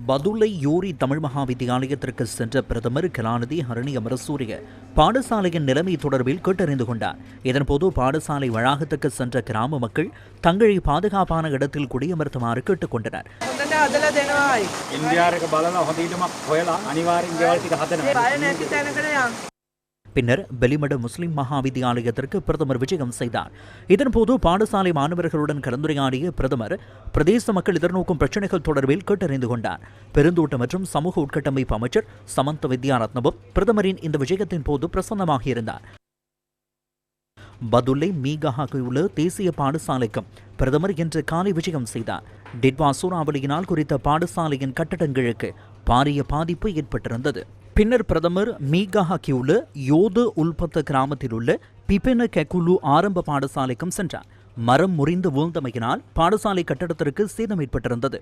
பதுளை யூரி தமிழ் மகாவித்தியாலயத்திற்கு சென்ற பிரதமர் கலாநிதி ஹரணி அமரசூரிய பாடசாலையின் நிலைமை தொடர்பில் கேட்டறிந்து கொண்டார். இதன்போது பாடசாலை வளாகத்துக்கு சென்ற கிராம மக்கள் தங்களை பாதுகாப்பான இடத்தில் குடியமர்த்துமாறு கேட்டுக் கொண்டனர். பின்னர் பெலிமட முஸ்லிம் மகாவித்தியாலயத்திற்கு பிரதமர் விஜயம் செய்தார். இதன்போது பாடசாலை மாணவர்களுடன் கலந்துரையாடிய பிரதமர் பிரதேச மக்கள் எதிர்நோக்கும் பிரச்சினைகள் தொடர்பில் கேட்டறிந்து கொண்டார். பெருந்தோட்ட மற்றும் சமூக உட்கட்டமைப்பு அமைச்சர் சமந்த வித்யாரத்னவும் பிரதமரின் இந்த விஜயத்தின் போது பிரசன்னமாகியிருந்தார். பதுளை மீகஹாகியுள்ள தேசிய பாடசாலைக்கும் பிரதமர் இன்று காலை விஜயம் செய்தார். டிட்வா சூறாவளியினால் குறித்த பாடசாலையின் கட்டடங்களுக்கு பாரிய பாதிப்பு ஏற்பட்டிருந்தது. பின்னர் பிரதமர் மீகஹாகியுள்ள யோது உள்பத்த கிராமத்தில் உள்ள பிபென கெகுலு ஆரம்ப பாடசாலைக்கும் சென்றார். மரம் முறிந்து வீழ்ந்தமையினால் பாடசாலை கட்டடத்திற்கு சேதம் ஏற்பட்டிருந்தது.